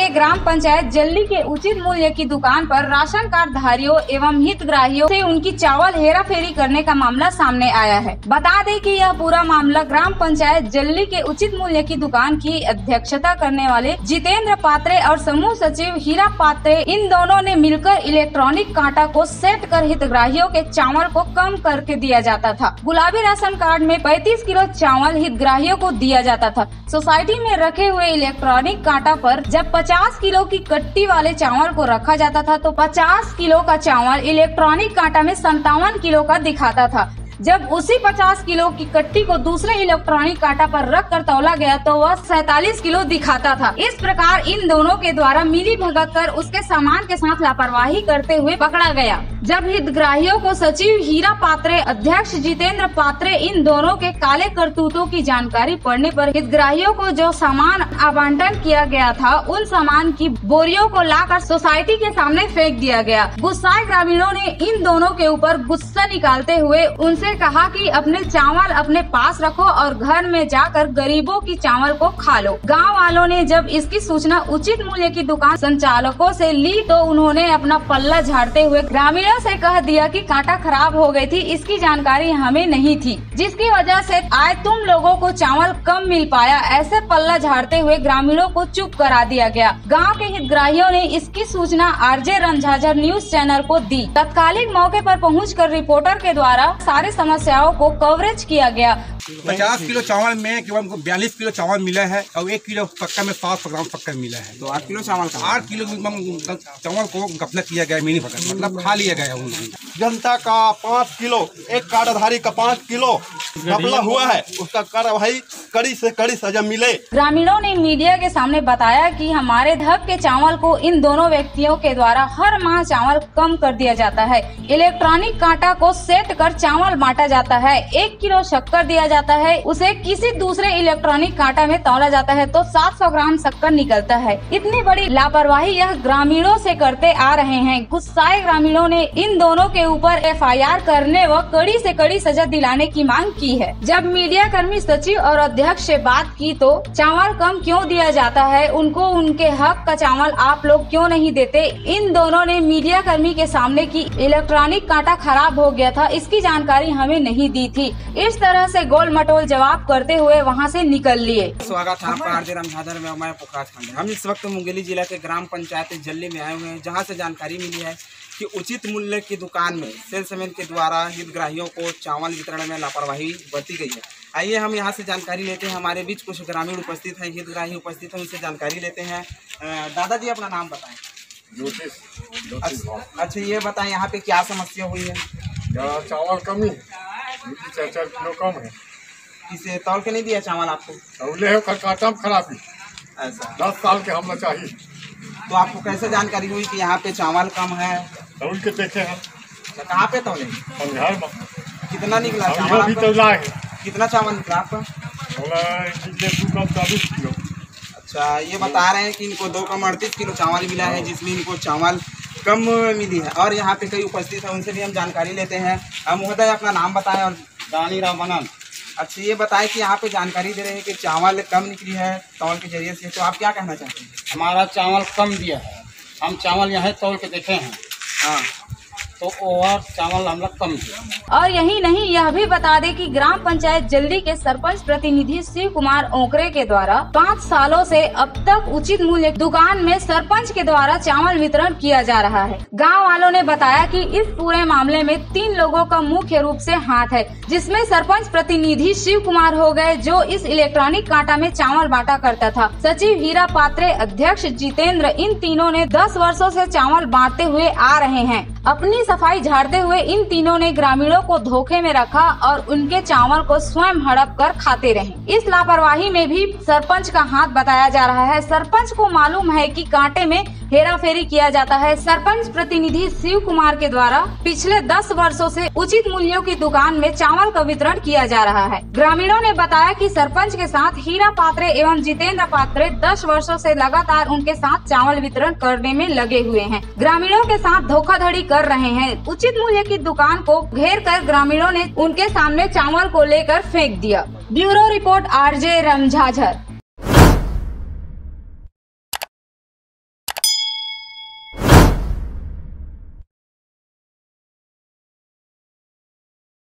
के ग्राम पंचायत जल्दी के उचित मूल्य की दुकान पर राशन कार्ड धारियों एवं हितग्राहियों से उनकी चावल हेराफेरी करने का मामला सामने आया है। बता दें कि यह पूरा मामला ग्राम पंचायत जल्दी के उचित मूल्य की दुकान की अध्यक्षता करने वाले जितेंद्र पात्रे और समूह सचिव हीरा पात्रे, इन दोनों ने मिलकर इलेक्ट्रॉनिक कांटा को सेट कर हितग्राहियों के चावल को कम करके दिया जाता था। गुलाबी राशन कार्ड में 35 किलो चावल हितग्राहियों को दिया जाता था। सोसाइटी में रखे हुए इलेक्ट्रॉनिक कांटा पर जब 50 किलो की कट्टी वाले चावल को रखा जाता था तो 50 किलो का चावल इलेक्ट्रॉनिक कांटा में 57 किलो का दिखाता था। जब उसी 50 किलो की कट्टी को दूसरे इलेक्ट्रॉनिक कांटा पर रख कर तौला गया तो वह 47 किलो दिखाता था। इस प्रकार इन दोनों के द्वारा मिली भगत कर उसके सामान के साथ लापरवाही करते हुए पकड़ा गया। जब हितग्राहियों को सचिव हीरा पात्रे, अध्यक्ष जितेंद्र पात्रे इन दोनों के काले करतूतों की जानकारी पड़ने पर हितग्राहियों को जो सामान आवंटन किया गया था उन सामान की बोरियों को लाकर सोसाइटी के सामने फेंक दिया गया। गुस्साए ग्रामीणों ने इन दोनों के ऊपर गुस्सा निकालते हुए उनसे कहा कि अपने चावल अपने पास रखो और घर में जाकर गरीबों की चावल को खा लो। गांव वालों ने जब इसकी सूचना उचित मूल्य की दुकान संचालकों से ली तो उन्होंने अपना पल्ला झाड़ते हुए ग्रामीणों से कह दिया कि कांटा खराब हो गई थी, इसकी जानकारी हमें नहीं थी, जिसकी वजह से आज तुम लोगों को चावल कम मिल पाया। ऐसे पल्ला झाड़ते हुए ग्रामीणों को चुप करा दिया गया। गाँव के हितग्राहियों ने इसकी सूचना आरजे रमझाझर न्यूज चैनल को दी। तत्कालिक मौके पर पहुंचकर रिपोर्टर के द्वारा सारे समस्याओं को कवरेज किया गया। 50 किलो चावल में केवल 42 किलो चावल मिला है और 1 किलो पक्का में 700 ग्राम पक्का मिला है। तो 8 किलो चावल का 8 किलो चावल को गपला किया गया, मिनी भगत मतलब खा लिया गया। जनता का 5 किलो, एक कार्डधारी का 5 किलो गपला हुआ है, उसका कार्रवाई कड़ी से कड़ी सजा मिले। ग्रामीणों ने मीडिया के सामने बताया कि हमारे धब के चावल को इन दोनों व्यक्तियों के द्वारा हर माह चावल कम कर दिया जाता है। इलेक्ट्रॉनिक कांटा को सेट कर चावल बांटा जाता है। 1 किलो शक्कर दिया जाता है, उसे किसी दूसरे इलेक्ट्रॉनिक कांटा में तौला जाता है तो 700 ग्राम शक्कर निकलता है। इतनी बड़ी लापरवाही यह ग्रामीणों से करते आ रहे हैं। गुस्साए ग्रामीणों ने इन दोनों के ऊपर FIR करने व कड़ी से कड़ी सजा दिलाने की मांग की है। जब मीडिया कर्मी सचिव और अध्यक्ष से बात की तो चावल कम क्यों दिया जाता है, उनको उनके हक का चावल आप लोग क्यों नहीं देते। इन दोनों ने मीडिया कर्मी के सामने की इलेक्ट्रॉनिक कांटा खराब हो गया था, इसकी जानकारी हमें नहीं दी थी। इस तरह से गोल मटोल जवाब करते हुए वहां से निकल लिए। स्वागत है आपका आरजे रमझाझर में। मैं पुखराज खांडे। हम इस वक्त मुंगेली जिला के ग्राम पंचायत जल्दी में आए हुए हैं, जहां से जानकारी मिली है कि उचित मूल्य की दुकान में सेल्समैन के द्वारा हितग्राहियों को चावल वितरण में लापरवाही बरती गई है। आइए हम यहां से जानकारी लेते हैं। हमारे बीच कुछ ग्रामीण उपस्थित हैं, हितग्राही उपस्थित हैं, उनसे जानकारी लेते हैं। दादाजी अपना नाम बताएं। अच्छा ये बताएं यहाँ पे क्या समस्या हुई है? चावल कमी, 4 किलो कम है। इसे तौल के नहीं दिया चावल आपको? तौले है, कांटा में खराबी। ऐसा 10 साल के हमने चाहिए। तो आपको कैसे जानकारी हुई कि यहाँ पे चावल कम है? तौल के देखे हैं। कहाँ पे तौले? हम घर में। कितना निकला चावल? भी तौला है। कितना चावल निकला आपका? 24 किलो। अच्छा ये बता रहे हैं कि इनको 2 कम 38 किलो चावल मिला है, जिसमें इनको चावल कम मिली है। और यहाँ पे कई उपस्थित है, उनसे भी हम जानकारी लेते हैं। महोदय अपना नाम बताएं। और दानी रामानंद। अच्छा ये बताएं कि यहाँ पे जानकारी दे रहे हैं कि चावल कम निकली है तौल के जरिए से, तो आप क्या कहना चाहते हैं? हमारा चावल कम दिया है, हम चावल यहाँ तौल के देखे हैं। हाँ तो और चावल हम लोग कम दिया। और यही नहीं, यह भी बता दें कि ग्राम पंचायत जल्दी के सरपंच प्रतिनिधि शिव कुमार ओकरे के द्वारा 5 सालों से अब तक उचित मूल्य दुकान में सरपंच के द्वारा चावल वितरण किया जा रहा है। गांव वालों ने बताया कि इस पूरे मामले में 3 लोगों का मुख्य रूप से हाथ है, जिसमें सरपंच प्रतिनिधि शिव कुमार हो गए जो इस इलेक्ट्रॉनिक कांटा में चावल बांटा करता था, सचिव हीरा पात्रे, अध्यक्ष जितेंद्र, इन तीनों ने 10 वर्षों से चावल बांटते हुए आ रहे हैं। अपनी सफाई झाड़ते हुए इन तीनों ने ग्रामीणों को धोखे में रखा और उनके चावल को स्वयं हड़प कर खाते रहे। इस लापरवाही में भी सरपंच का हाथ बताया जा रहा है। सरपंच को मालूम है कि कांटे में हेराफेरी किया जाता है। सरपंच प्रतिनिधि शिव कुमार के द्वारा पिछले 10 वर्षों से उचित मूल्यों की दुकान में चावल का वितरण किया जा रहा है। ग्रामीणों ने बताया कि सरपंच के साथ हीरा पात्रे एवं जितेंद्र पात्रे 10 वर्षों से लगातार उनके साथ चावल वितरण करने में लगे हुए हैं। ग्रामीणों के साथ धोखाधड़ी कर रहे हैं। उचित मूल्य की दुकान को घेर कर ग्रामीणों ने उनके सामने चावल को लेकर फेंक दिया। Bureau report RJ रमझाझर।